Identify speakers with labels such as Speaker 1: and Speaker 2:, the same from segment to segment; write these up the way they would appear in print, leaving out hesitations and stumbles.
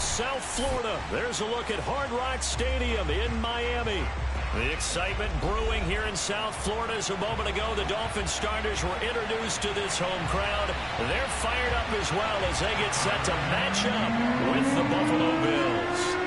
Speaker 1: South Florida. There's a look at Hard Rock Stadium in Miami. The excitement brewing here in South Florida as a moment ago the Dolphins starters were introduced to this home crowd. They're fired up as well as they get set to match up with the Buffalo Bills.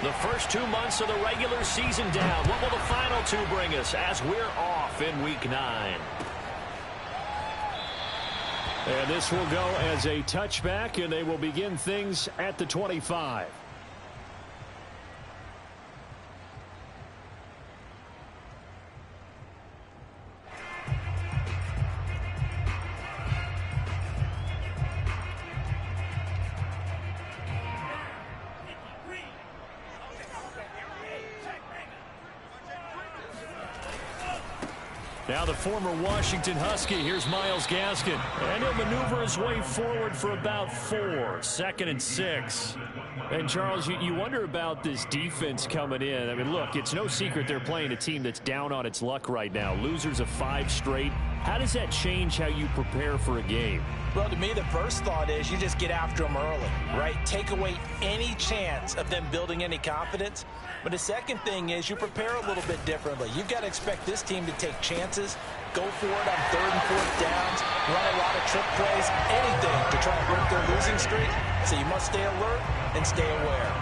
Speaker 1: The first 2 months of the regular season down. What will the final two bring us as we're off in Week 9? And this will go as a touchback, and they will begin things at the 25. Now the former Washington Husky. Here's Myles Gaskin. And he'll maneuver his way forward for about 4. 2nd and 6. And, Charles, you wonder about this defense coming in. I mean, look, it's no secret they're playing a team that's down on its luck right now. Losers of 5 straight. How does that change how you prepare for a game?
Speaker 2: Well, to me, the first thought is you just get after them early, right? Take away any chance of them building any confidence. But the second thing is you prepare a little bit differently. You've got to expect this team to take chances, go for it on 3rd and 4th downs, run a lot of trick plays, anything to try and break their losing streak. So you must stay alert and stay aware.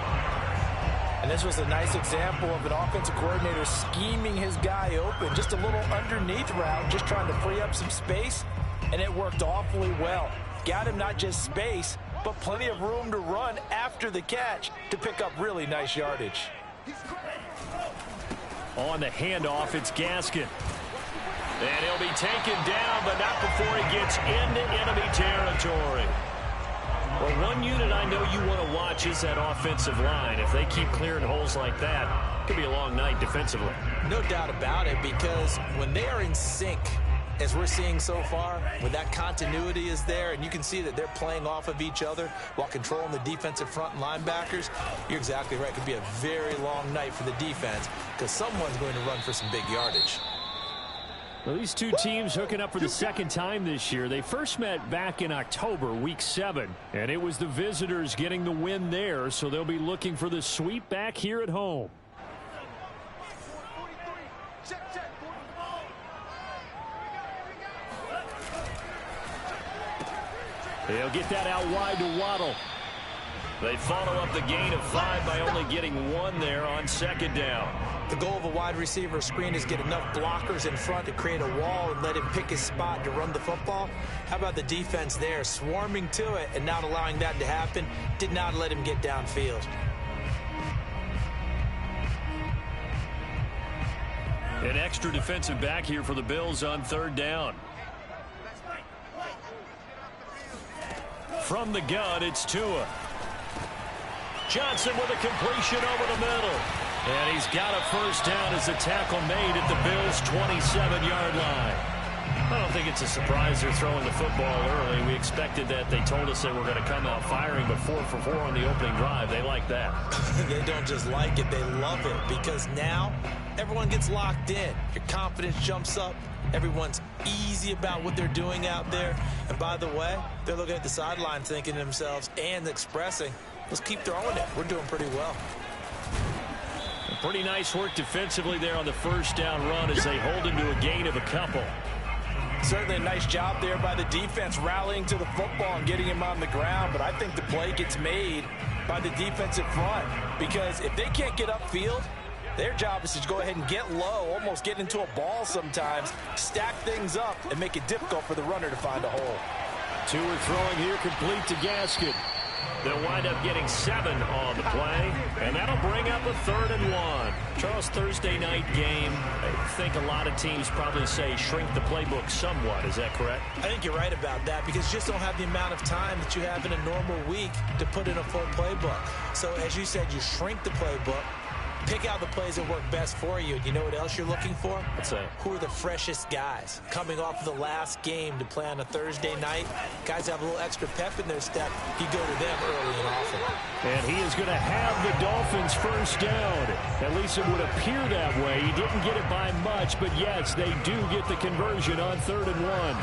Speaker 2: And this was a nice example of an offensive coordinator scheming his guy open. Just a little underneath route, just trying to free up some space, and it worked awfully well. Got him not just space, but plenty of room to run after the catch to pick up really nice yardage.
Speaker 1: On the handoff, it's Gaskin. And he'll be taken down, but not before he gets into enemy territory. Well, one unit I know you want to watch is that offensive line. If they keep clearing holes like that, it could be a long night defensively.
Speaker 2: No doubt about it, because when they are in sync, as we're seeing so far, when that continuity is there, and you can see that they're playing off of each other while controlling the defensive front and linebackers, you're exactly right. It could be a very long night for the defense because someone's going to run for some big yardage.
Speaker 1: Well, these two teams hooking up for the second time this year. They first met back in October, Week 7, and it was the visitors getting the win there, so they'll be looking for the sweep back here at home. They'll get that out wide to Waddle. They follow up the gain of 5 by only getting 1 there on 2nd down.
Speaker 2: The goal of a wide receiver screen is get enough blockers in front to create a wall and let him pick his spot to run the football. How about the defense there, swarming to it and not allowing that to happen? Did not let him get downfield.
Speaker 1: An extra defensive back here for the Bills on 3rd down. From the gun, it's Tua. Johnson with a completion over the middle. And he's got a first down as the tackle made at the Bills' 27-yard line. I don't think it's a surprise they're throwing the football early. We expected that. They told us they were going to come out firing, but 4 for 4 on the opening drive. They like that.
Speaker 2: They don't just like it, they love it, because now everyone gets locked in. Your confidence jumps up. Everyone's easy about what they're doing out there. And by the way, they're looking at the sideline thinking to themselves and expressing, let's keep throwing it. We're doing pretty well.
Speaker 1: Pretty nice work defensively there on the first down run as they hold him to a gain of a couple.
Speaker 2: Certainly a nice job there by the defense rallying to the football and getting him on the ground. But I think the play gets made by the defensive front, because if they can't get upfield, their job is to go ahead and get low, almost get into a ball sometimes, stack things up, and make it difficult for the runner to find a hole.
Speaker 1: Tua throwing here complete to Gaskin. They'll wind up getting 7 on the play, and that'll bring up a 3rd and 1. Charles, Thursday night game, I think a lot of teams probably say shrink the playbook somewhat. Is that correct?
Speaker 2: I think you're right about that, because you just don't have the amount of time that you have in a normal week to put in a full playbook. So as you said, you shrink the playbook, Pick out the plays that work best for you. And you know what else you're looking for?
Speaker 1: What's that?
Speaker 2: Who are the freshest guys? Coming off of the last game to play on a Thursday night, guys have a little extra pep in their step. You go to them early and often.
Speaker 1: And he is going to have the Dolphins first down. At least it would appear that way. He didn't get it by much, but yes, they do get the conversion on 3rd and 1.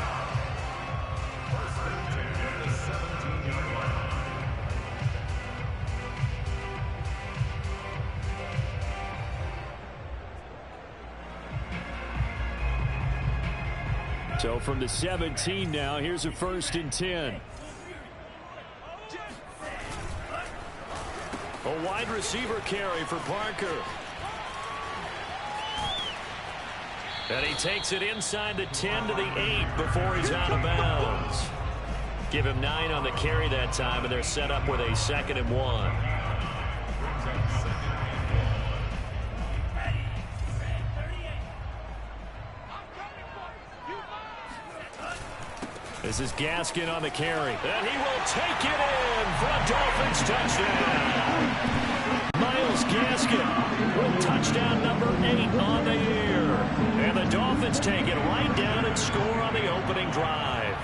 Speaker 1: So from the 17 now, here's a 1st and 10. A wide receiver carry for Parker. And he takes it inside the 10 to the 8 before he's out of bounds. Give him 9 on the carry that time, and they're set up with a 2nd and 1. This is Gaskin on the carry. And he will take it in for a Dolphins touchdown. Myles Gaskin with touchdown number 8 on the year. And the Dolphins take it right down and score on the opening drive.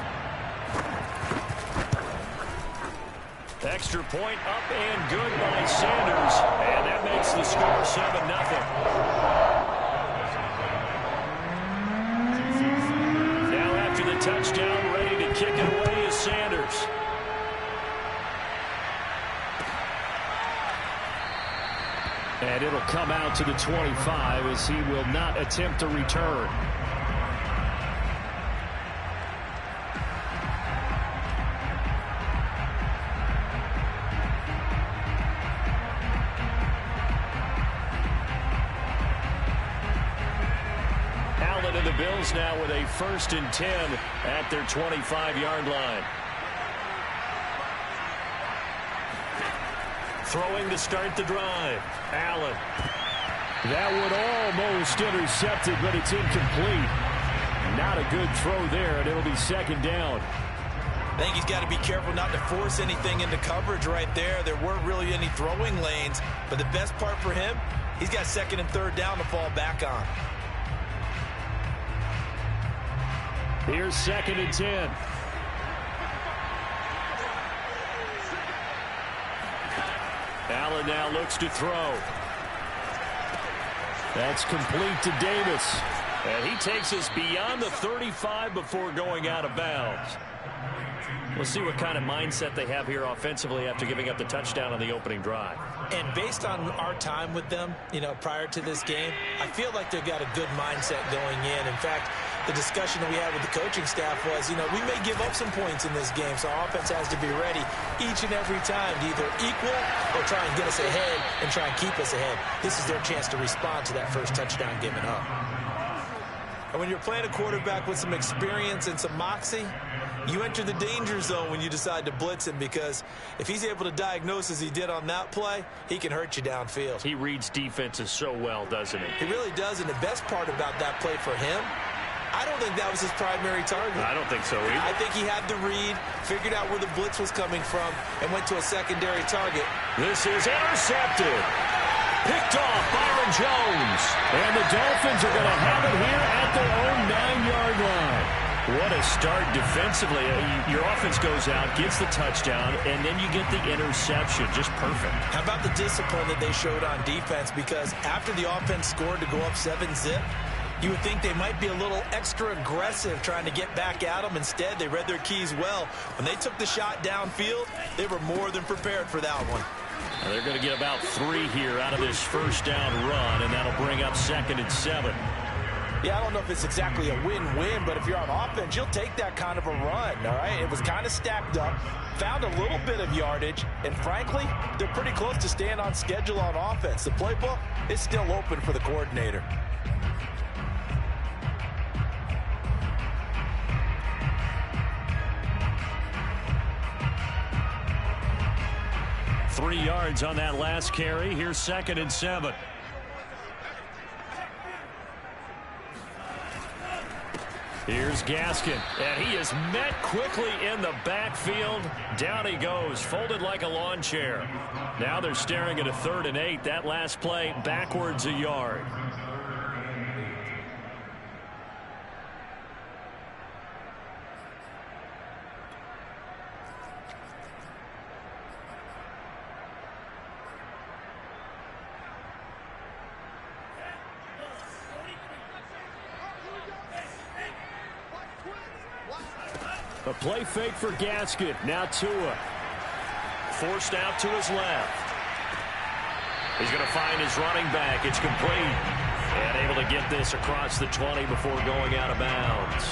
Speaker 1: Extra point up and good by Sanders. And that makes the score 7-0. Touchdown, ready to kick it away is Sanders. And it'll come out to the 25 as he will not attempt to return. And the Bills now with a 1st and 10 at their 25-yard line. Throwing to start the drive. Allen. That one almost intercepted, but it's incomplete. Not a good throw there, and it'll be 2nd down.
Speaker 2: I think he's got to be careful not to force anything into coverage right there. There weren't really any throwing lanes, but the best part for him, he's got 2nd and 3rd down to fall back on.
Speaker 1: Here's 2nd and 10. Allen now looks to throw. That's complete to Davis. And he takes us beyond the 35 before going out of bounds. We'll see what kind of mindset they have here offensively after giving up the touchdown on the opening drive.
Speaker 2: And based on our time with them, prior to this game, I feel like they've got a good mindset going in. In fact, the discussion that we had with the coaching staff was, we may give up some points in this game, so our offense has to be ready each and every time to either equal or try and get us ahead and try and keep us ahead. This is their chance to respond to that first touchdown given up. And when you're playing a quarterback with some experience and some moxie, you enter the danger zone when you decide to blitz him, because if he's able to diagnose as he did on that play, he can hurt you downfield.
Speaker 1: He reads defenses so well, doesn't he?
Speaker 2: He really does, and the best part about that play for him, I don't think that was his primary target.
Speaker 1: I don't think so either.
Speaker 2: I think he had the read, figured out where the blitz was coming from, and went to a secondary target.
Speaker 1: This is intercepted. Picked off Byron Jones. And the Dolphins are going to have it here at their own 9-yard line. What a start defensively. Your offense goes out, gets the touchdown, and then you get the interception. Just perfect. How
Speaker 2: about the discipline that they showed on defense? Because after the offense scored to go up 7-zip, you would think they might be a little extra aggressive trying to get back at them. Instead, they read their keys well. When they took the shot downfield, they were more than prepared for that one.
Speaker 1: Now they're going to get about 3 here out of this first down run, and that'll bring up 2nd and 7.
Speaker 2: Yeah, I don't know if it's exactly a win-win, but if you're on offense, you'll take that kind of a run, all right? It was kind of stacked up, found a little bit of yardage, and frankly, they're pretty close to staying on schedule on offense. The playbook is still open for the coordinator.
Speaker 1: Three yards on that last carry. Here's 2nd and 7. Here's Gaskin, and he is met quickly in the backfield. Down he goes, folded like a lawn chair. Now they're staring at a 3rd and 8. That last play backwards a yard. A play fake for Gaskin. Now Tua. Forced out to his left. He's going to find his running back. It's complete. And able to get this across the 20 before going out of bounds.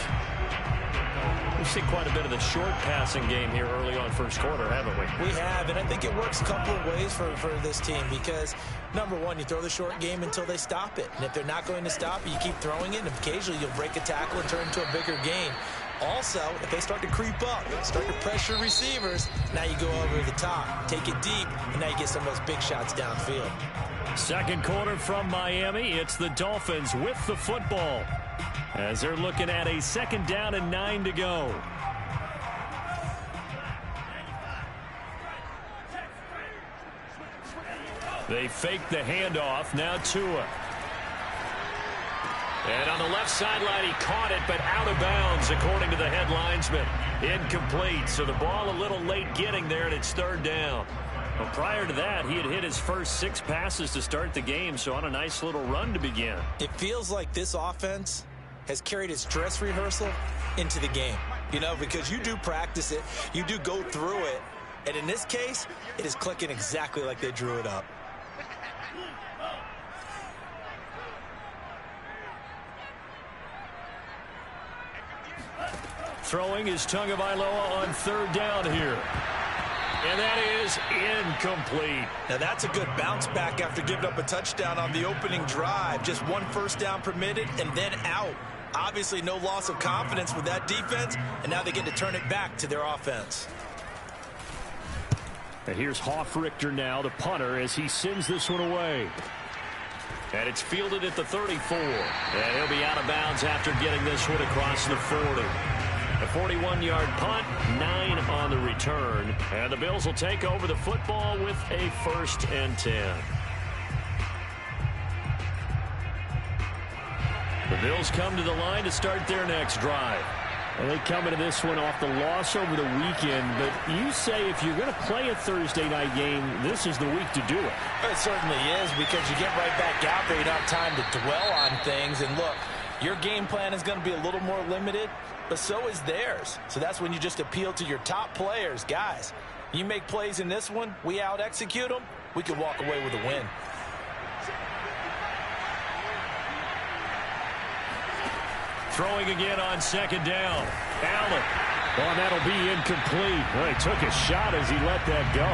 Speaker 1: We've seen quite a bit of the short passing game here early on first quarter, haven't we?
Speaker 2: We have, and I think it works a couple of ways for this team because, number one, you throw the short game until they stop it. And if they're not going to stop it, you keep throwing it, and occasionally you'll break a tackle and turn it into a bigger gain. Also, if they start to creep up, start to pressure receivers, now you go over the top, take it deep, and now you get some of those big shots downfield.
Speaker 1: Second quarter from Miami. It's the Dolphins with the football as they're looking at a 2nd down and 9 to go. They fake the handoff. Now Tua. And on the left sideline, he caught it, but out of bounds, according to the head linesman. Incomplete, so the ball a little late getting there, and it's 3rd down. Well, prior to that, he had hit his first 6 passes to start the game, so on a nice little run to begin.
Speaker 2: It feels like this offense has carried its dress rehearsal into the game, you know, because you do practice it, you do go through it, and in this case, it is clicking exactly like they drew it up.
Speaker 1: Throwing is Tagovailoa on 3rd down here. And that is incomplete.
Speaker 2: Now that's a good bounce back after giving up a touchdown on the opening drive. Just 1 first down permitted and then out. Obviously no loss of confidence with that defense, and now they get to turn it back to their offense.
Speaker 1: And here's Hofrichter now, the punter, as he sends this one away. And it's fielded at the 34. And he'll be out of bounds after getting this one across the 40. A 41-yard punt, 9 on the return. And the Bills will take over the football with a 1st and 10. The Bills come to the line to start their next drive. And they come into this one off the loss over the weekend. But you say if you're going to play a Thursday night game, this is the week to do it.
Speaker 2: It certainly is, because you get right back out there. You don't have time to dwell on things. And look, your game plan is going to be a little more limited, but so is theirs. So that's when you just appeal to your top players. Guys, you make plays in this one, we out-execute them, we can walk away with a win.
Speaker 1: Throwing again on 2nd down. Allen. Well, that'll be incomplete. Well, he took a shot as he let that go.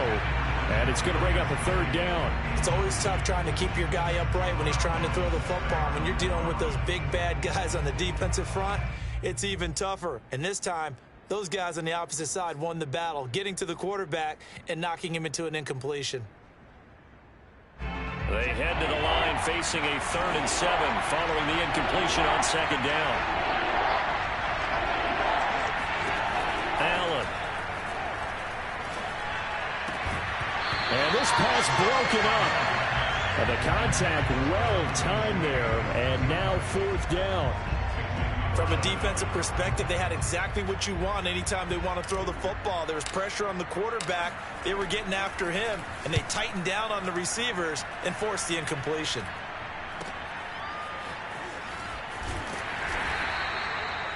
Speaker 1: And it's going to bring up a 3rd down.
Speaker 2: It's always tough trying to keep your guy upright when he's trying to throw the football. When you're dealing with those big, bad guys on the defensive front, it's even tougher. And this time, those guys on the opposite side won the battle, getting to the quarterback and knocking him into an incompletion.
Speaker 1: They head to the line facing a 3rd and 7 following the incompletion on 2nd down. Allen. And this pass broken up. And the contact well timed there, and now 4th down.
Speaker 2: From a defensive perspective, they had exactly what you want anytime they want to throw the football. There was pressure on the quarterback. They were getting after him, and they tightened down on the receivers and forced the incompletion.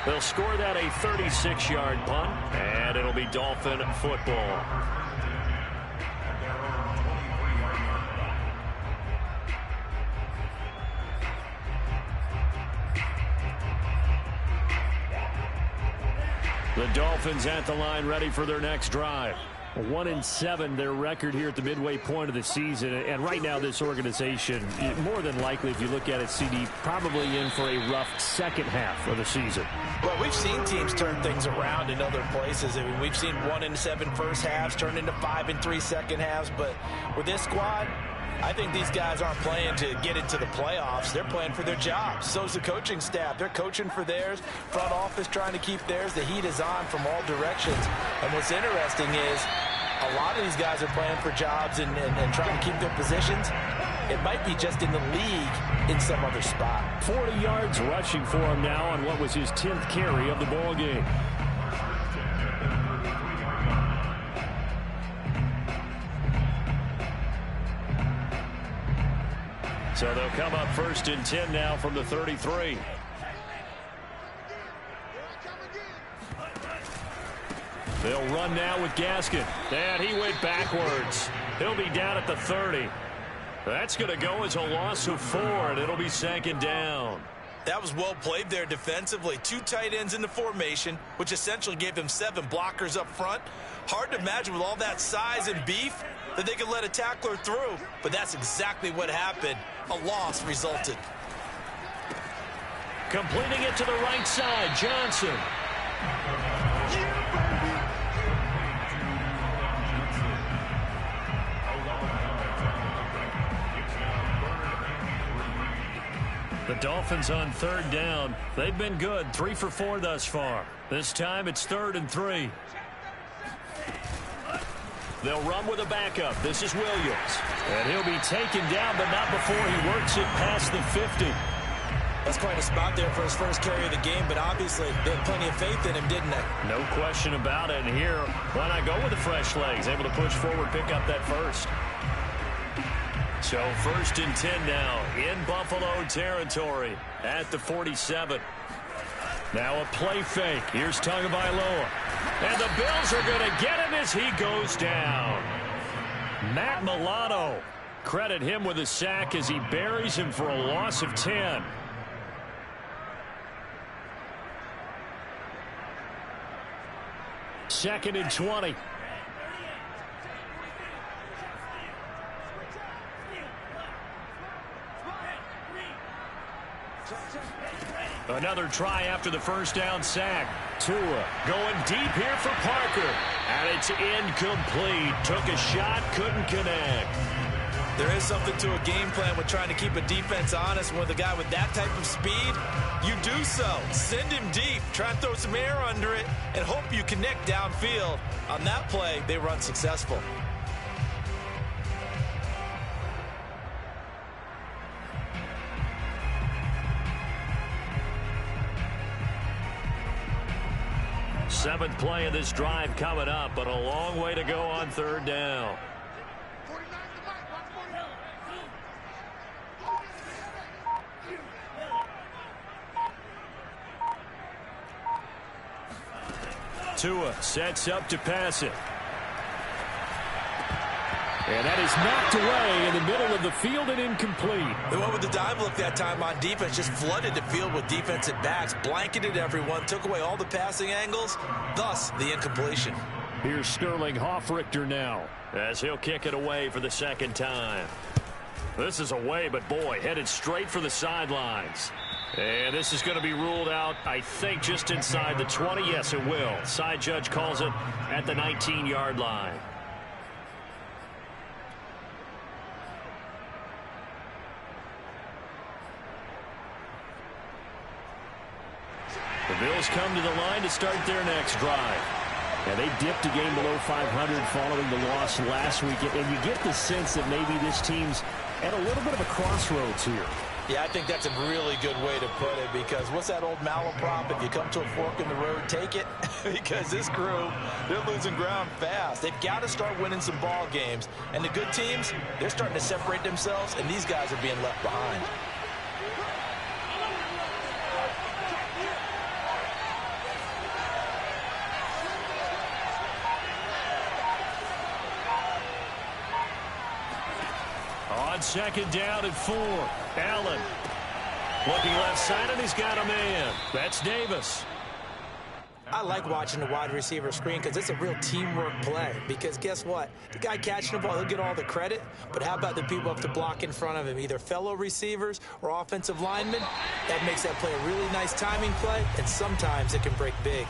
Speaker 1: They'll score that a 36-yard punt, and it'll be Dolphin football. The Dolphins at the line, ready for their next drive. 1-7, their record here at the midway point of the season. And right now, this organization, more than likely, if you look at it, CD, probably in for a rough second half of the season.
Speaker 2: Well, we've seen teams turn things around in other places. I mean, we've seen 1-7 first halves turn into 5-3 second halves. But with this squad, I think these guys aren't playing to get into the playoffs. They're playing for their jobs. So's the coaching staff. They're coaching for theirs. Front office trying to keep theirs. The heat is on from all directions. And what's interesting is a lot of these guys are playing for jobs and trying to keep their positions. It might be just in the league in some other spot.
Speaker 1: 40 yards rushing for him now on what was his 10th carry of the ball game. So they'll come up 1st and 10 now from the 33. They'll run now with Gaskin. And he went backwards. He'll be down at the 30. That's going to go as a loss of 4, and it'll be 2nd down.
Speaker 2: That was well played there defensively. 2 tight ends in the formation, which essentially gave them 7 blockers up front. Hard to imagine with all that size and beef that they could let a tackler through. But that's exactly what happened. A loss resulted.
Speaker 1: Completing it to the right side, Johnson. The Dolphins on 3rd down. They've been good, 3 for 4 thus far. This time it's 3rd and 3. They'll run with a backup. This is Williams. And he'll be taken down, but not before he works it past the 50.
Speaker 2: That's quite a spot there for his first carry of the game, but obviously they had plenty of faith in him, didn't they?
Speaker 1: No question about it. And here, why not go with the fresh legs? Able to push forward, pick up that first. So 1st and 10 now in Buffalo territory at the 47. Now a play fake. Here's Tagovailoa. And the Bills are going to get him as he goes down. Matt Milano. Credit him with a sack as he buries him for a loss of 10. Second and 20. Another try after the first down sack. Tua going deep here for Parker. And it's incomplete. Took a shot, couldn't connect.
Speaker 2: There is something to a game plan with trying to keep a defense honest. With a guy with that type of speed, you do so. Send him deep. Try and throw some air under it and hope you connect downfield. On that play, they run successful.
Speaker 1: Seventh play of this drive coming up, but a long way to go on 3rd down. Tua sets up to pass it. And that is knocked away in the middle of the field and incomplete.
Speaker 2: They went with the dive look that time on defense, just flooded the field with defensive backs, blanketed everyone, took away all the passing angles, thus the incompletion.
Speaker 1: Here's Sterling Hoffrichter now as he'll kick it away for the 2nd time. This is away, but boy, headed straight for the sidelines. And this is going to be ruled out, I think, just inside the 20. Yes, it will. Side judge calls it at the 19-yard line. The Bills come to the line to start their next drive. And they dipped a game below 500 following the loss last week. And you get the sense that maybe this team's at a little bit of a crossroads here.
Speaker 2: Yeah, I think that's a really good way to put it, because what's that old malaprop? If you come to a fork in the road, take it. Because this crew, they're losing ground fast. They've got to start winning some ball games. And the good teams, they're starting to separate themselves, and these guys are being left behind.
Speaker 1: On 2nd down and 4. Allen looking left side, and he's got a man. That's Davis.
Speaker 3: I like watching the wide receiver screen because it's a real teamwork play. Because guess what? The guy catching the ball, he'll get all the credit. But how about the people up to block in front of him, either fellow receivers or offensive linemen? That makes that play a really nice timing play, and sometimes it can break big.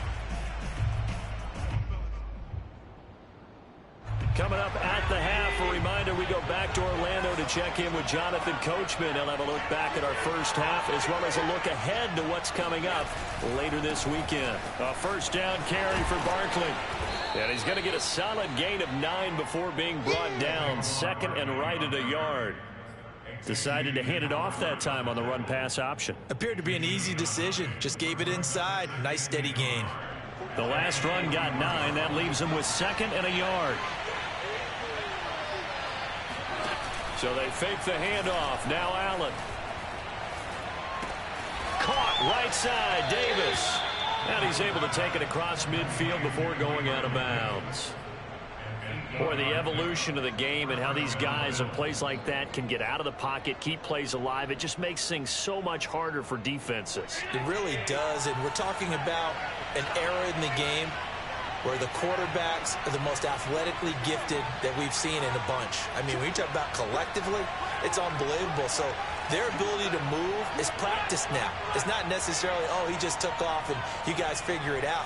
Speaker 1: Coming up at the half, a reminder, we go back to Orlando to to check in with Jonathan Coachman. He'll have a look back at our first half as well as a look ahead to what's coming up later this weekend. A first down carry for Barkley. And he's going to get a solid gain of 9 before being brought down. Second and right at a yard. Decided to hand it off that time on the run-pass option.
Speaker 3: Appeared to be an easy decision. Just gave it inside. Nice steady gain.
Speaker 1: The last run got 9. That leaves him with second and a yard. So they fake the handoff. Now Allen. Caught right side, Davis. And he's able to take it across midfield before going out of bounds. Boy, the evolution of the game and how these guys in plays like that can get out of the pocket, keep plays alive, it just makes things so much harder for defenses.
Speaker 3: It really does, and we're talking about an era in the game where the quarterbacks are the most athletically gifted that we've seen in a bunch. I mean, when you talk about collectively, it's unbelievable. So their ability to move is practiced now. It's not necessarily, oh, he just took off and you guys figure it out.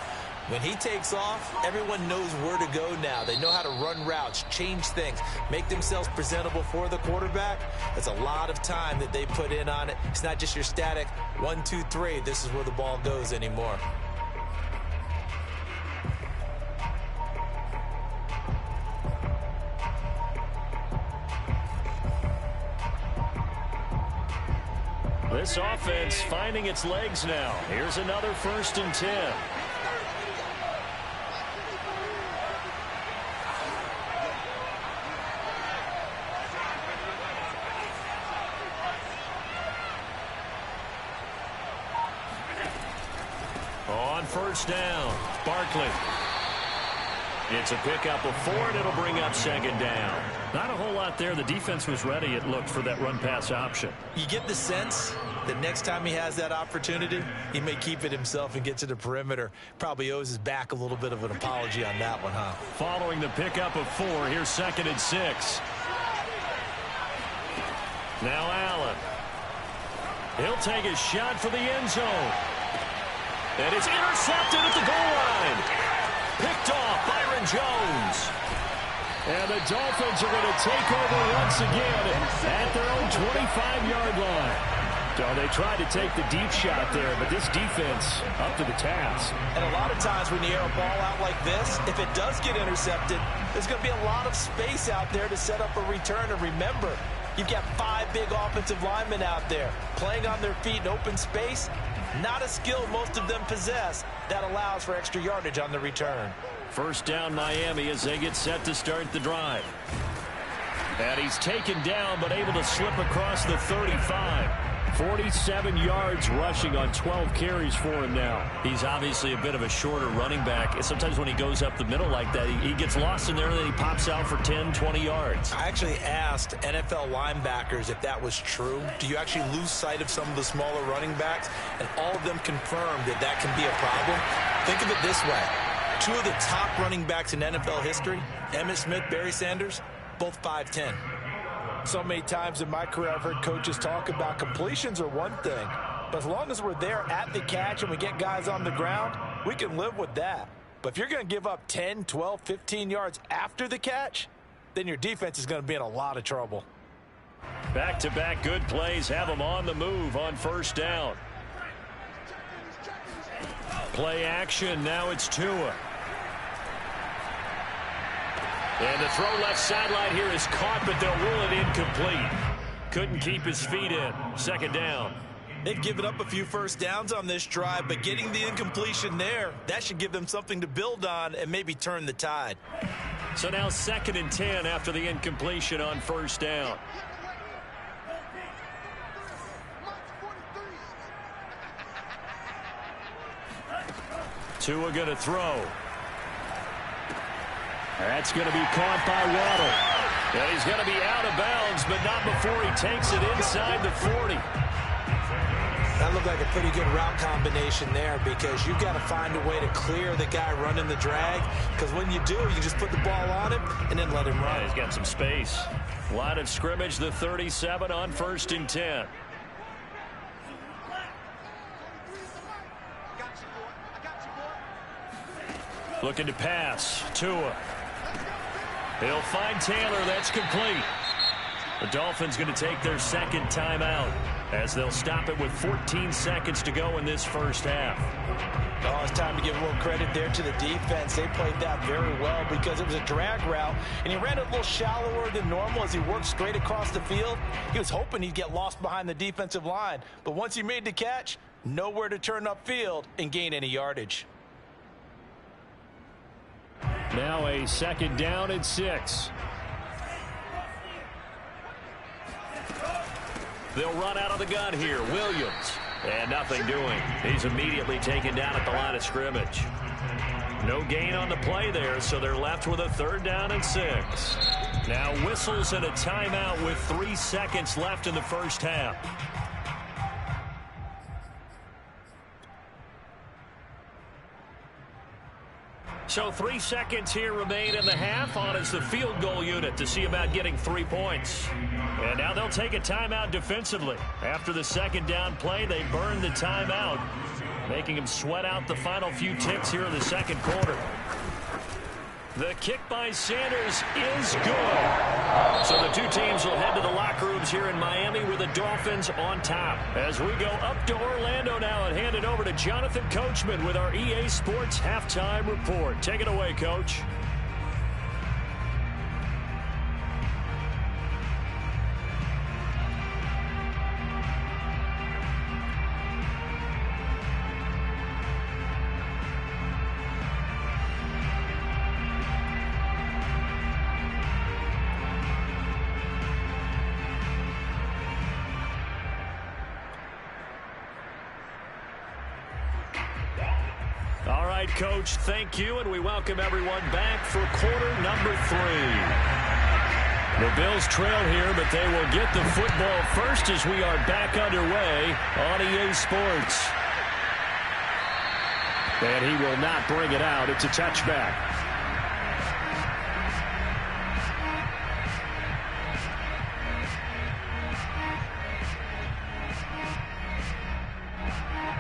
Speaker 3: When he takes off, everyone knows where to go now. They know how to run routes, change things, make themselves presentable for the quarterback. That's a lot of time that they put in on it. It's not just your static 1, 2, 3. This is where the ball goes anymore.
Speaker 1: This offense finding its legs now. Here's another 1st and 10. On 1st down, Barkley. It's a pickup of 4, and it'll bring up 2nd down. Not a whole lot there. The defense was ready, it looked, for that run-pass option.
Speaker 3: You get the sense that next time he has that opportunity, he may keep it himself and get to the perimeter. Probably owes his back a little bit of an apology on that one, huh?
Speaker 1: Following the pickup of 4, here's 2nd and 6. Now Allen. He'll take a shot for the end zone. And it's intercepted at the goal line. Picked off Byron Jones. And the Dolphins are going to take over once again at their own 25-yard line. So they tried to take the deep shot there, but this defense up to the task.
Speaker 2: And a lot of times when you air a ball out like this, if it does get intercepted, there's going to be a lot of space out there to set up a return. And remember, you've got 5 big offensive linemen out there playing on their feet in open space. Not a skill most of them possess that allows for extra yardage on the return.
Speaker 1: First down Miami as they get set to start the drive. And he's taken down but able to slip across the 35. 47 yards rushing on 12 carries for him now. He's obviously a bit of a shorter running back. And sometimes when he goes up the middle like that, he gets lost in there and then he pops out for 10, 20 yards.
Speaker 3: I actually asked NFL linebackers if that was true. Do you actually lose sight of some of the smaller running backs? And all of them confirmed that that can be a problem. Think of it this way. 2 of the top running backs in NFL history, Emmitt Smith, Barry Sanders, both 5'10".
Speaker 2: So many times in my career I've heard coaches talk about completions are one thing, but as long as we're there at the catch and we get guys on the ground, we can live with that. But if you're going to give up 10, 12, 15 yards after the catch, then your defense is going to be in a lot of trouble.
Speaker 1: Back-to-back good plays have them on the move on 1st down. Play action, now it's Tua. And the throw left sideline here is caught, but they'll rule it incomplete. Couldn't keep his feet in. 2nd down.
Speaker 3: They've given up a few first downs on this drive, but getting the incompletion there, that should give them something to build on and maybe turn the tide.
Speaker 1: So now 2nd and 10 after the incompletion on 1st down. Tua going to throw. That's going to be caught by Waddle. And he's going to be out of bounds, but not before he takes it inside the 40.
Speaker 3: That looked like a pretty good route combination there because you've got to find a way to clear the guy running the drag, because when you do, you just put the ball on him and then let him run.
Speaker 1: He's got some space. Line of scrimmage, the 37 on 1st and 10. Looking to pass. Tua. He'll find Taylor. That's complete. The Dolphins going to take their second timeout as they'll stop it with 14 seconds to go in this first half.
Speaker 2: Oh, it's time to give a little credit there to the defense. They played that very well because it was a drag route, and he ran it a little shallower than normal as he worked straight across the field. He was hoping he'd get lost behind the defensive line, but once he made the catch, nowhere to turn upfield and gain any yardage.
Speaker 1: Now a 2nd down and 6. They'll run out of the gun here. Williams. And nothing doing. He's immediately taken down at the line of scrimmage. No gain on the play there, so they're left with a 3rd down and 6. Now whistles and a timeout with 3 seconds left in the first half. So 3 seconds here remain in the half. On is the field goal unit to see about getting 3 points. And now they'll take a timeout defensively. After the 2nd down play, they burn the timeout, making them sweat out the final few ticks here in the 2nd quarter. The kick by Sanders is good. So the two teams will head to the locker rooms here in Miami with the Dolphins on top. As we go up to Orlando now and hand it over to Jonathan Coachman with our EA Sports Halftime Report. Take it away, Coach. Coach, thank you, and we welcome everyone back for quarter number 3. The Bills trail here, but they will get the football first as we are back underway on EA Sports. And he will not bring it out. It's a touchback.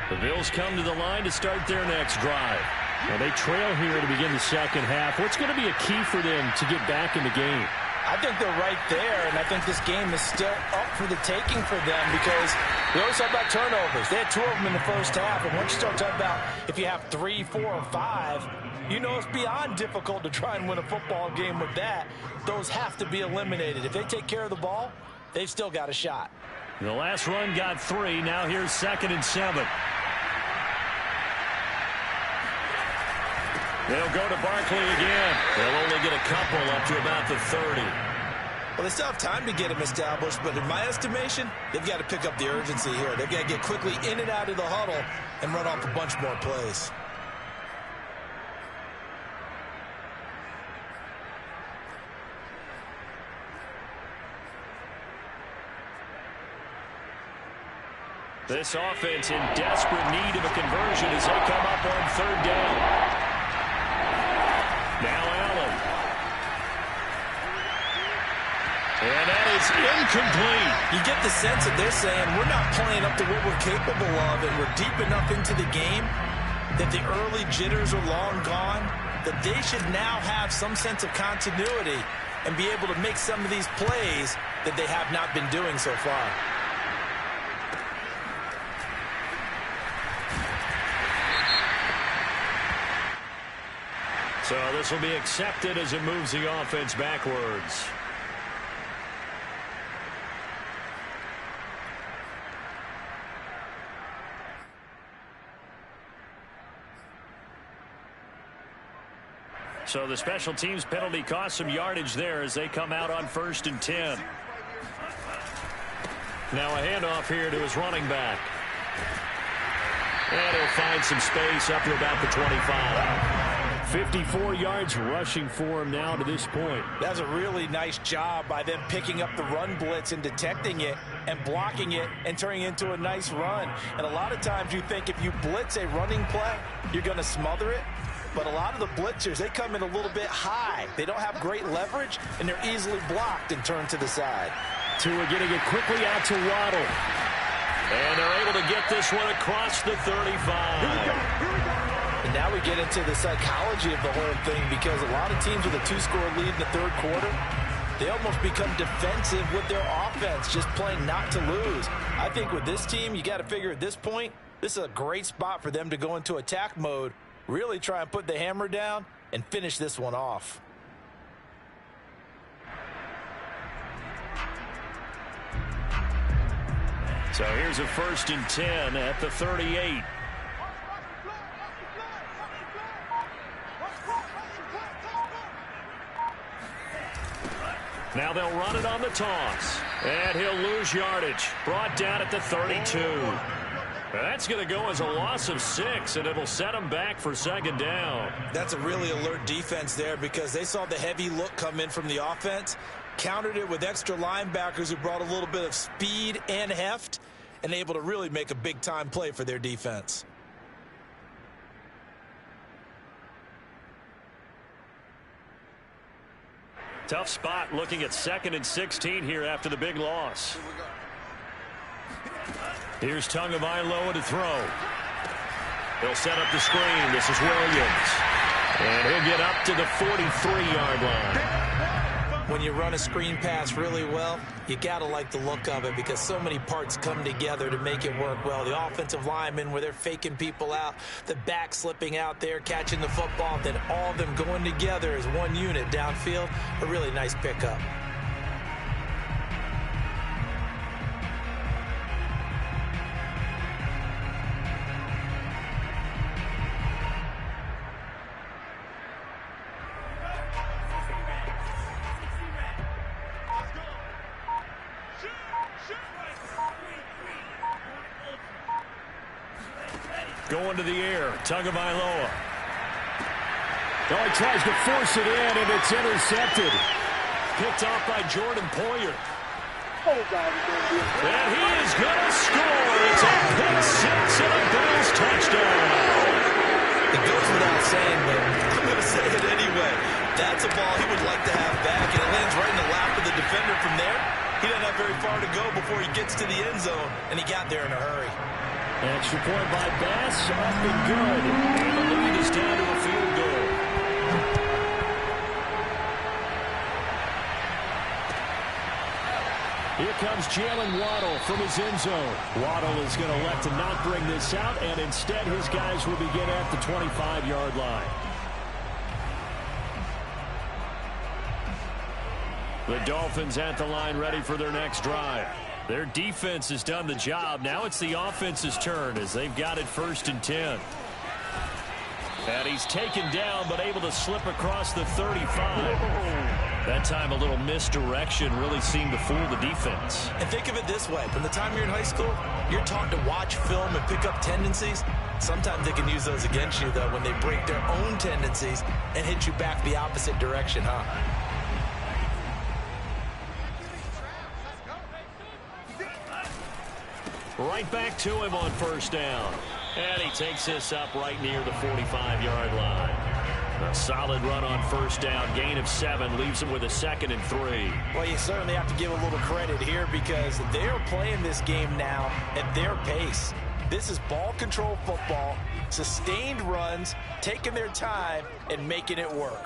Speaker 1: The Bills come to the line to start their next drive. Well, they trail here to begin the second half. What's going to be a key for them to get back in the game?
Speaker 2: I think they're right there, and I think this game is still up for the taking for them because we always talk about turnovers. They had 2 of them in the first half, and once you start talking about if you have 3, 4, or 5, you know it's beyond difficult to try and win a football game with that. Those have to be eliminated. If they take care of the ball, they've still got a shot.
Speaker 1: The last run got 3. Now here's 2nd and 7. They'll go to Barkley again. They'll only get a couple up to about the 30.
Speaker 2: Well, they still have time to get him established, but in my estimation, they've got to pick up the urgency here. They've got to get quickly in and out of the huddle and run off a bunch more plays.
Speaker 1: This offense in desperate need of a conversion as they come up on 3rd down. Now Allen. And that is incomplete.
Speaker 2: You get the sense that they're saying we're not playing up to what we're capable of, and we're deep enough into the game that the early jitters are long gone, that they should now have some sense of continuity and be able to make some of these plays that they have not been doing so far.
Speaker 1: So this will be accepted as it moves the offense backwards. So the special teams penalty cost some yardage there as they come out on 1st and 10. Now a handoff here to his running back. And he'll find some space up to about the 25. 54 yards rushing for him now to this point.
Speaker 2: That's a really nice job by them picking up the run blitz and detecting it and blocking it and turning it into a nice run. And a lot of times you think if you blitz a running play, you're going to smother it. But a lot of the blitzers, they come in a little bit high. They don't have great leverage, and they're easily blocked and turned to the side.
Speaker 1: Tua getting it quickly out to Waddle. And they're able to get this one across the 35.
Speaker 2: And now we get into the psychology of the whole thing because a lot of teams with a 2-score lead in the 3rd quarter, They almost become defensive with their offense, just playing not to lose. I think with this team, you got to figure at this point, this is a great spot for them to go into attack mode, really try and put the hammer down and finish this one off.
Speaker 1: So here's a 1st and 10 at the 38. Now they'll run it on the toss. And he'll lose yardage. Brought down at the 32. That's going to go as a loss of 6, and it'll set them back for 2nd down.
Speaker 2: That's a really alert defense there because they saw the heavy look come in from the offense, countered it with extra linebackers who brought a little bit of speed and heft, and able to really make a big-time play for their defense.
Speaker 1: Tough spot looking at 2nd and 16 here after the big loss. Here's Tagovailoa to throw. He'll set up the screen. This is Williams. And he'll get up to the 43-yard line.
Speaker 3: When you run a screen pass really well, you got to like the look of it because so many parts come together to make it work well. The offensive linemen, where they're faking people out, the back slipping out there, catching the football, then all of them going together as one unit downfield. A really nice pickup.
Speaker 1: Going to the air, Tagovailoa. Oh, he tries to force it in, and it's intercepted. Picked off by Jordan Poyer. And he is going to score. It's a pick six and a Bills touchdown.
Speaker 2: It goes without saying, but I'm going to say it anyway. That's a ball he would like to have back, and it lands right in the lap of the defender from there. He doesn't have very far to go before he gets to the end zone, and he got there in a hurry.
Speaker 1: Extra point by Bass, up and good. And the lead is down to a field goal. Here comes Jalen Waddle from his end zone. Waddle is going to elect to not bring this out, and instead his guys will begin at the 25-yard line. The Dolphins at the line ready for their next drive. Their defense has done the job. Now it's the offense's turn as they've got it 1st and 10. And he's taken down but able to slip across the 35. That time a little misdirection really seemed to fool the defense.
Speaker 2: And think of it this way. From the time you're in high school, you're taught to watch film and pick up tendencies. Sometimes they can use those against you, though, when they break their own tendencies and hit you back the opposite direction, huh?
Speaker 1: Right back to him on 1st down. And he takes this up right near the 45-yard line. A solid run on 1st down. Gain of 7 leaves him with a 2nd and 3.
Speaker 2: Well, you certainly have to give a little credit here because they're playing this game now at their pace. This is ball control football, sustained runs, taking their time, and making it work.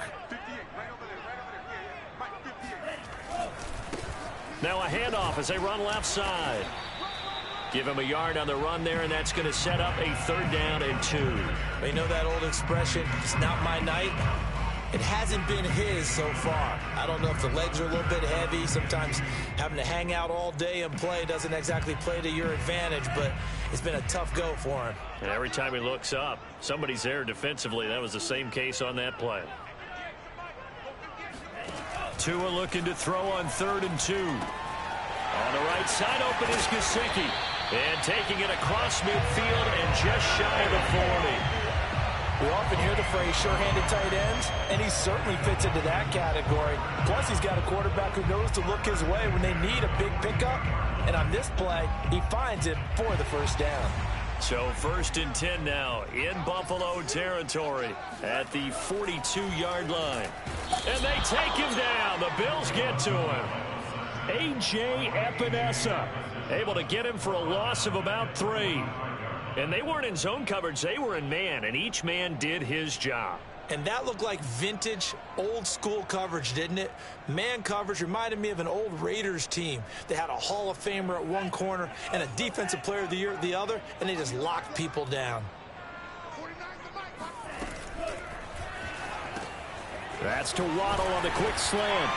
Speaker 1: Now a handoff as they run left side. Give him a yard on the run there, and that's going to set up a 3rd down and 2.
Speaker 2: You know that old expression, it's not my night? It hasn't been his so far. I don't know if the legs are a little bit heavy. Sometimes having to hang out all day and play doesn't exactly play to your advantage, but it's been a tough go for him.
Speaker 1: And every time he looks up, somebody's there defensively. That was the same case on that play. Tua looking to throw on 3rd and 2. On the right side, open is Gesicki. And taking it across midfield and just shy of the 40.
Speaker 2: We often hear the phrase sure-handed tight ends, and he certainly fits into that category. Plus, he's got a quarterback who knows to look his way when they need a big pickup. And on this play, he finds it for the 1st down.
Speaker 1: So 1st and 10 now in Buffalo territory at the 42-yard line. And they take him down. The Bills get to him. A.J. Epinesa able to get him for a loss of about 3. And they weren't in zone coverage. They were in man, and each man did his job.
Speaker 3: And that looked like vintage, old-school coverage, didn't it? Man coverage reminded me of an old Raiders team. They had a Hall of Famer at one corner and a Defensive Player of the Year at the other, and they just locked people down.
Speaker 1: That's to Waddle on the quick slant.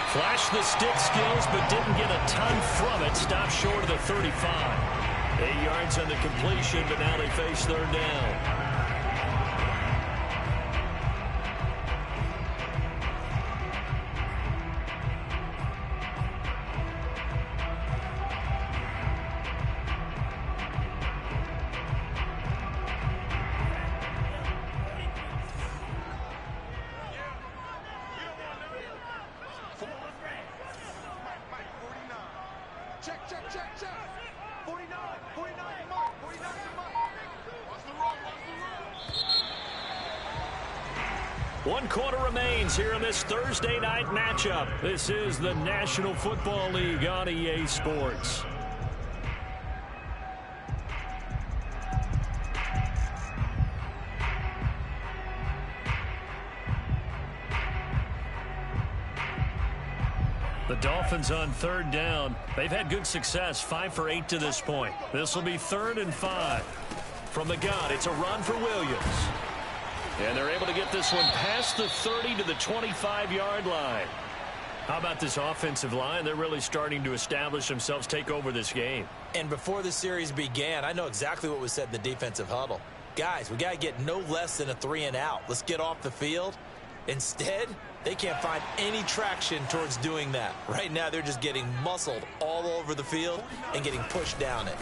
Speaker 1: Flashed the stick skills, but didn't get a ton from it. Stopped short of the 35. 8 yards on the completion, but now they face third down. One quarter remains here in this Thursday night matchup. This is the National Football League on EA Sports. The Dolphins on third down. They've had good success, 5 for 8 to this point. This will be 3rd and 5. From the gun, it's a run for Williams. And they're able to get this one past the 30 to the 25-yard line. How about this offensive line? They're really starting to establish themselves, take over this game.
Speaker 3: And before the series began, I know exactly what was said in the defensive huddle. Guys, we got to get no less than a 3-and-out. Let's get off the field. Instead, they can't find any traction towards doing that. Right now, they're just getting muscled all over the field and getting pushed down it.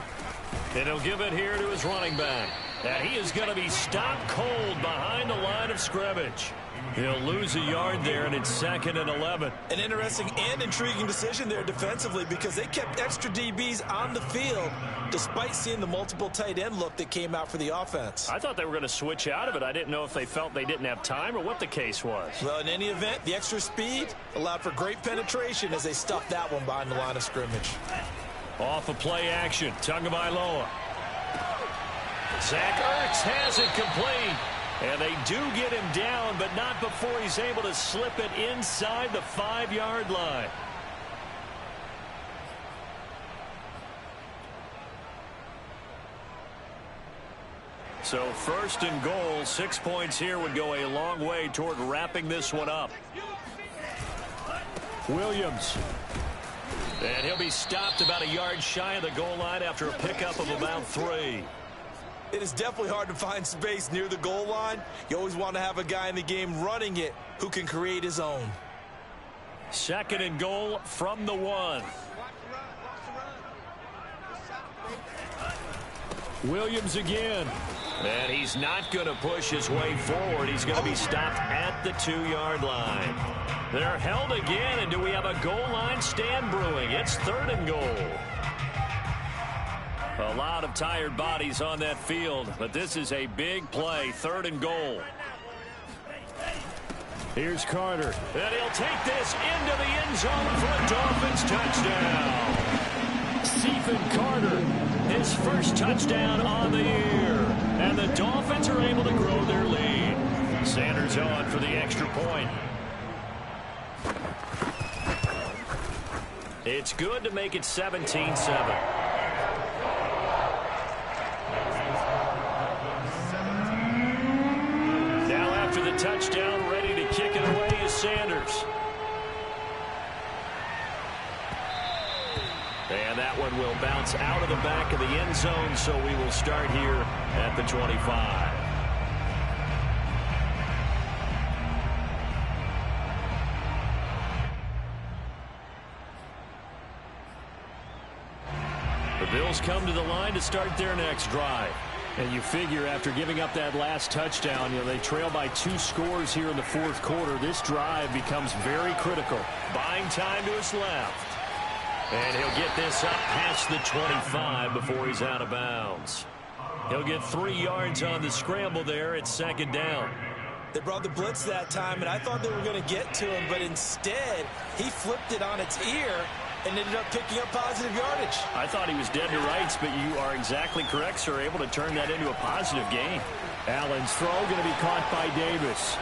Speaker 1: And he'll give it here to his running back. And he is going to be stopped cold behind the line of scrimmage. He'll lose a yard there, and it's 2nd and 11.
Speaker 3: An interesting and intriguing decision there defensively because they kept extra DBs on the field despite seeing the multiple tight end look that came out for the offense.
Speaker 1: I thought they were going to switch out of it. I didn't know if they felt they didn't have time or what the case was.
Speaker 3: Well, in any event, the extra speed allowed for great penetration as they stuffed that one behind the line of scrimmage.
Speaker 1: Off of play action, Tagovailoa. Zach Ertz has it complete. And they do get him down, but not before he's able to slip it inside the 5-yard line. So 1st and goal, 6 points here would go a long way toward wrapping this one up. Williams. And he'll be stopped about a yard shy of the goal line after a pickup of about 3.
Speaker 3: It is definitely hard to find space near the goal line. You always want to have a guy in the game running it who can create his own.
Speaker 1: 2nd and goal from the 1. Williams again. And he's not going to push his way forward. He's going to be stopped at the 2-yard line. They're held again, and do we have a goal line stand brewing? It's 3rd and goal. A lot of tired bodies on that field, but this is a big play. 3rd and goal. Here's Carter. And he'll take this into the end zone for a Dolphins touchdown. Stephen Carter, his first touchdown on the year. And the Dolphins are able to grow their lead. Sanders on for the extra point. It's good to make it 17-7. Touchdown, ready to kick it away is Sanders. And that one will bounce out of the back of the end zone, so we will start here at the 25. The Bills come to the line to start their next drive. And you figure after giving up that last touchdown, they trail by 2 scores here in the 4th quarter. This drive becomes very critical. Buying time to his left. And he'll get this up past the 25 before he's out of bounds. He'll get 3 yards on the scramble there at 2nd down.
Speaker 3: They brought the blitz that time, and I thought they were going to get to him, but instead he flipped it on its ear and ended up picking up positive yardage.
Speaker 1: I thought he was dead to rights, but you are exactly correct, sir. Able to turn that into a positive gain. Allen's throw going to be caught by Davis.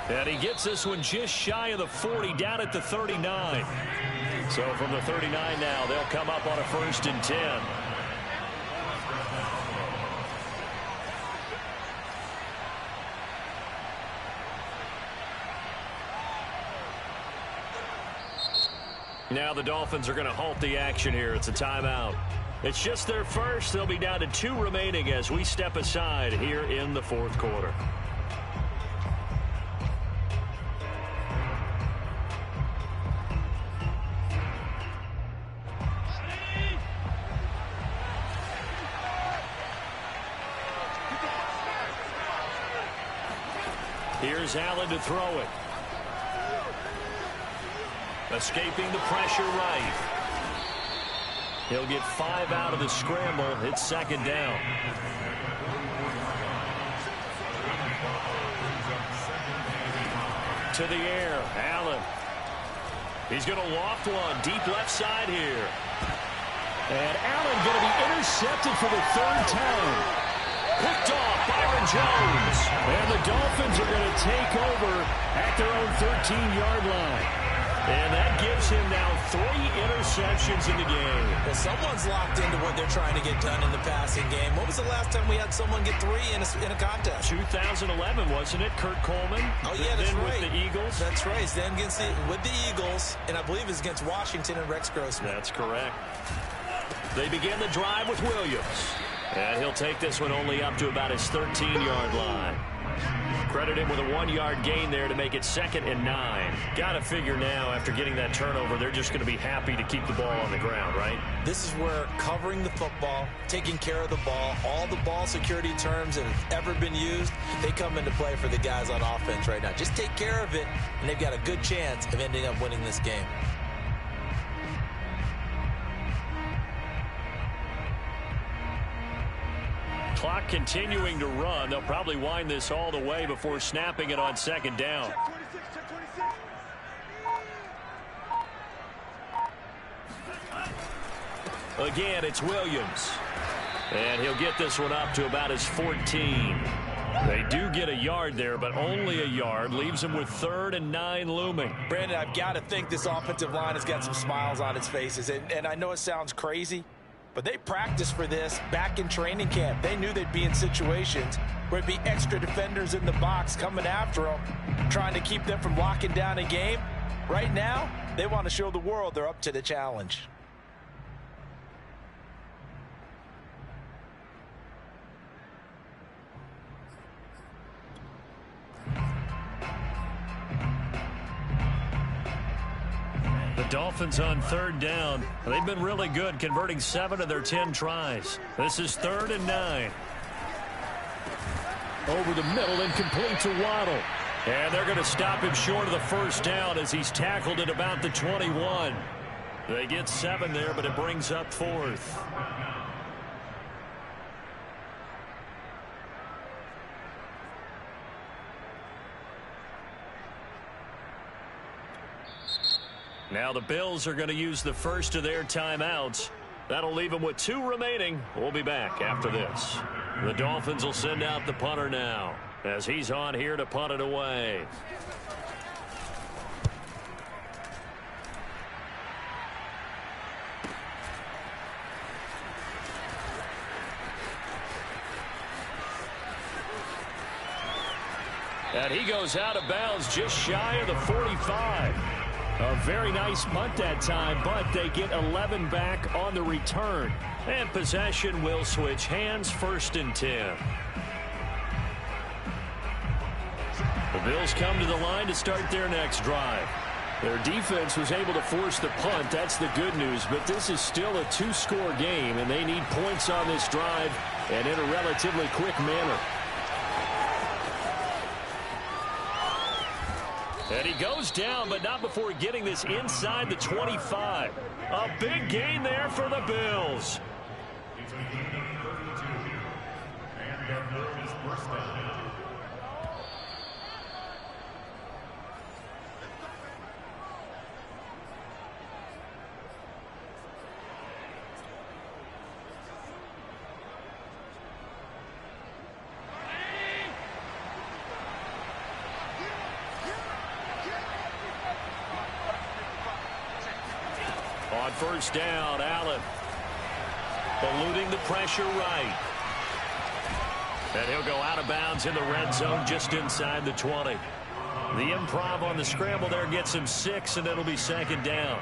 Speaker 1: And he gets this one just shy of the 40, down at the 39. So from the 39 now, they'll come up on a 1st and 10. Now the Dolphins are going to halt the action here. It's a timeout. It's just their first. They'll be down to 2 remaining as we step aside here in the 4th quarter. Here's Allen to throw it. Escaping the pressure right. He'll get 5 out of the scramble. It's 2nd down. To the air, Allen. He's going to loft one. Deep left side here. And Allen going to be intercepted for the 3rd time. Picked off Byron Jones. And the Dolphins are going to take over at their own 13-yard line. And that gives him now 3 interceptions in the game.
Speaker 2: Well, someone's locked into what they're trying to get done in the passing game. What was the last time we had someone get 3 in a contest?
Speaker 1: 2011, wasn't it? Kurt Coleman.
Speaker 2: Oh, yeah, that's
Speaker 1: then
Speaker 2: right.
Speaker 1: With the Eagles.
Speaker 2: That's right. Then with the Eagles, and I believe it's against Washington and Rex Grossman.
Speaker 1: That's correct. They begin the drive with Williams. And he'll take this one only up to about his 13-yard line. Credit him with a 1-yard gain there to make it 2nd and 9. Got to figure now, after getting that turnover, they're just going to be happy to keep the ball on the ground, right?
Speaker 2: This is where covering the football, taking care of the ball, all the ball security terms that have ever been used, they come into play for the guys on offense right now. Just take care of it, and they've got a good chance of ending up winning this game.
Speaker 1: Clock continuing to run. They'll probably wind this all the way before snapping it on 2nd down. Again, it's Williams. And he'll get this one up to about his 14. They do get a yard there, but only a yard. Leaves them with 3rd and 9 looming.
Speaker 2: Brandon, I've got to think this offensive line has got some smiles on its faces. And I know it sounds crazy, but they practiced for this back in training camp. They knew they'd be in situations where it'd be extra defenders in the box coming after them, trying to keep them from locking down a game. Right now, they want to show the world they're up to the challenge.
Speaker 1: The Dolphins on 3rd down. They've been really good, converting 7 of their 10 tries. This is 3rd and 9. Over the middle and complete to Waddle. And they're going to stop him short of the 1st down as he's tackled at about the 21. They get 7 there, but it brings up 4th. Now the Bills are going to use the first of their timeouts. That'll leave them with 2 remaining. We'll be back after this. The Dolphins will send out the punter now as he's on here to punt it away. And he goes out of bounds just shy of the 45. A very nice punt that time, but they get 11 back on the return. And possession will switch hands, 1st and 10. The Bills come to the line to start their next drive. Their defense was able to force the punt. That's the good news, but this is still a 2-score game, and they need points on this drive and in a relatively quick manner. And he goes down, but not before getting this inside the 25. A big gain there for the Bills. first down. Allen eluding the pressure right. And he'll go out of bounds in the red zone just inside the 20. The improv on the scramble there gets him 6, and it'll be second down.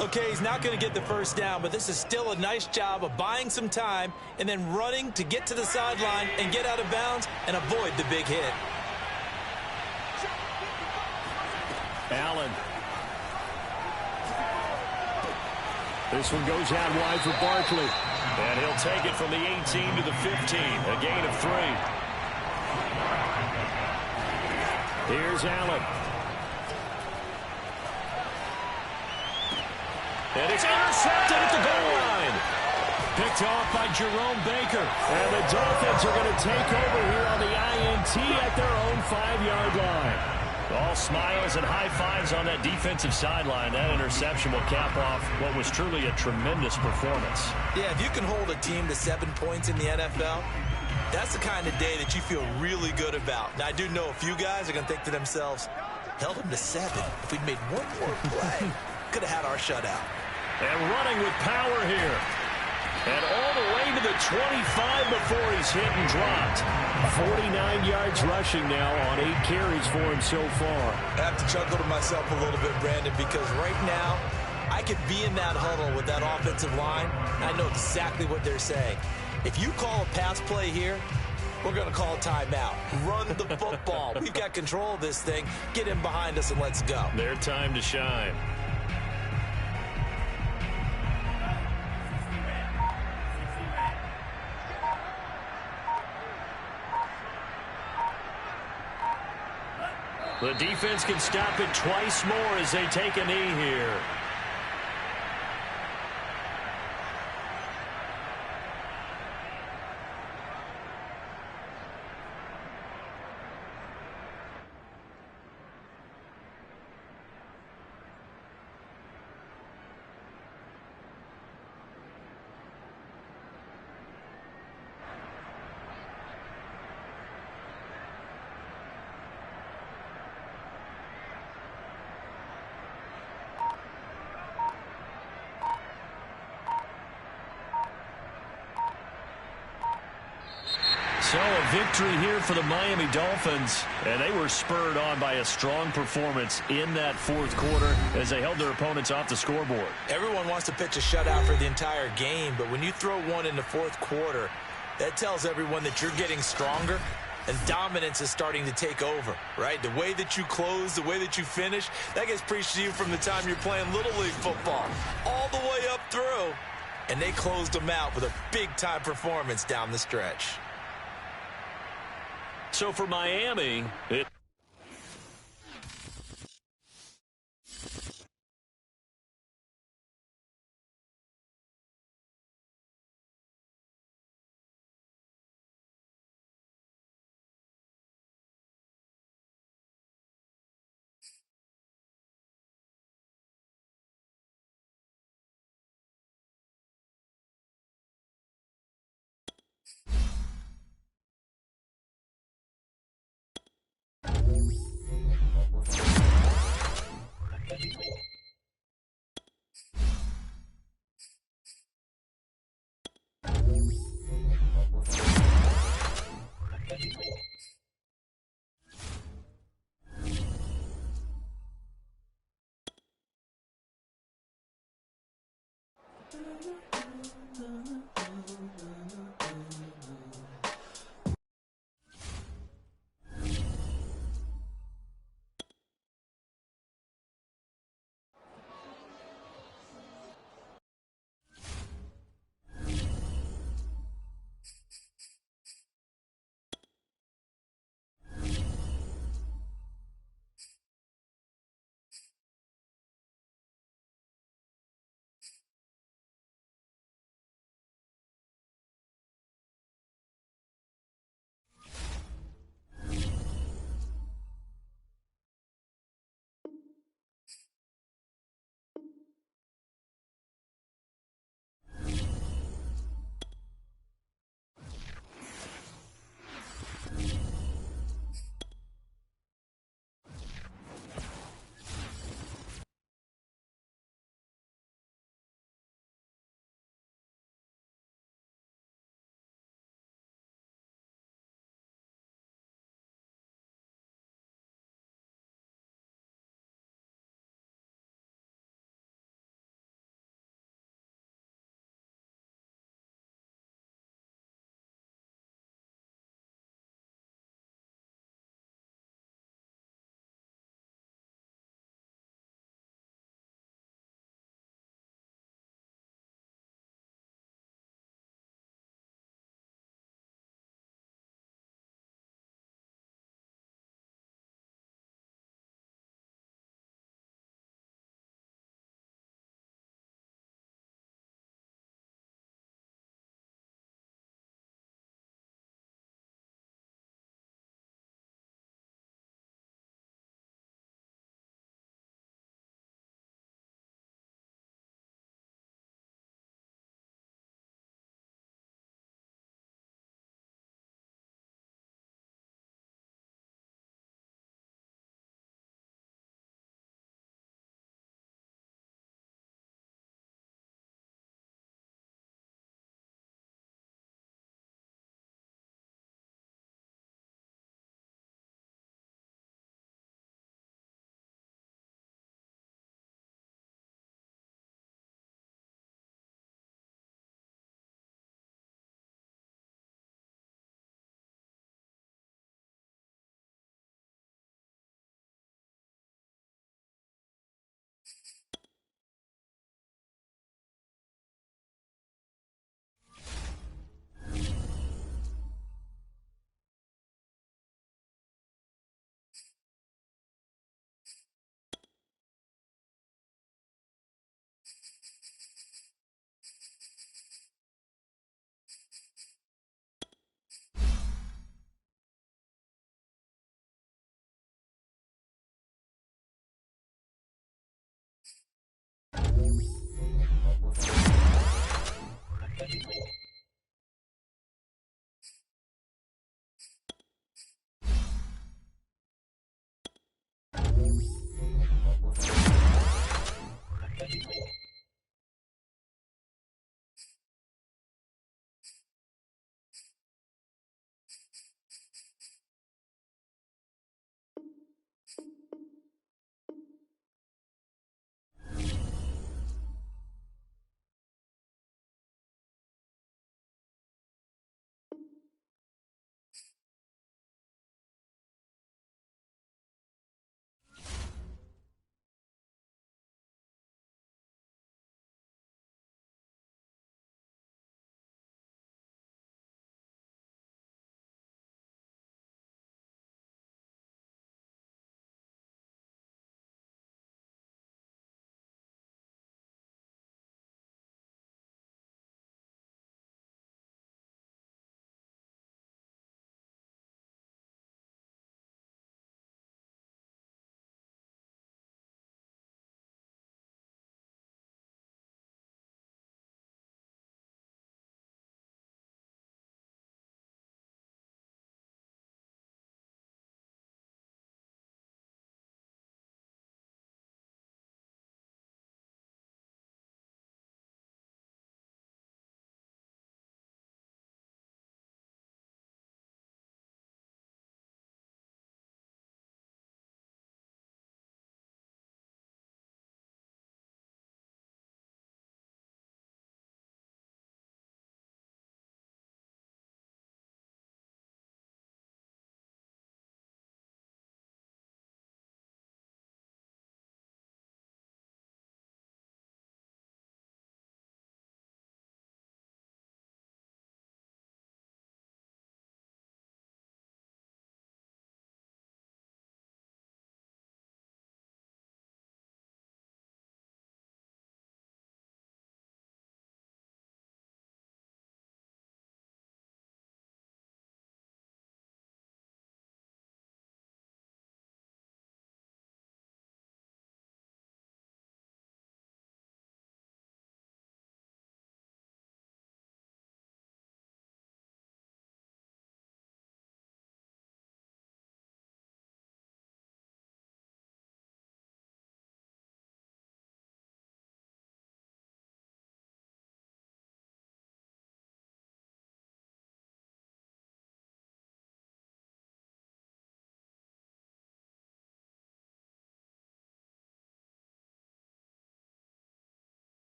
Speaker 3: Okay, he's not going to get the first down, but this is still a nice job of buying some time and then running to get to the sideline and get out of bounds and avoid the big hit.
Speaker 1: Allen. This one goes out wide for Barkley. And he'll take it from the 18 to the 15, a gain of 3. Here's Allen. And it's intercepted at the goal line. Picked off by Jerome Baker. And the Dolphins are going to take over here on the INT at their own 5-yard line. All smiles and high fives on that defensive sideline. That interception will cap off what was truly a tremendous performance.
Speaker 3: Yeah, if you can hold a team to 7 points in the NFL, that's the kind of day that you feel really good about. Now, I do know a few guys are going to think to themselves, held them to 7. If we'd made one more play, could have had our shutout.
Speaker 1: And running with power here. And all the way to the 25 before he's hit and dropped. 49 yards rushing now on 8 carries for him so far.
Speaker 3: I have to chuckle to myself a little bit, Brandon, because right now I could be in that huddle with that offensive line, and I know exactly what they're saying. If you call a pass play here, we're going to call a timeout. Run the football. We've got control of this thing. Get in behind us and let's go.
Speaker 1: Their time to shine. The defense can stop it twice more as they take a knee here. So a victory here for the Miami Dolphins, and they were spurred on by a strong performance in that fourth quarter as they held their opponents off the scoreboard.
Speaker 3: Everyone wants to pitch a shutout for the entire game, but when you throw one in the fourth quarter, that tells everyone that you're getting stronger and dominance is starting to take over, right? The way that you close, the way that you finish, that gets preached to you from the time you're playing Little League football all the way up through, and they closed them out with a big-time performance down the stretch.
Speaker 1: So for Miami, it
Speaker 3: it.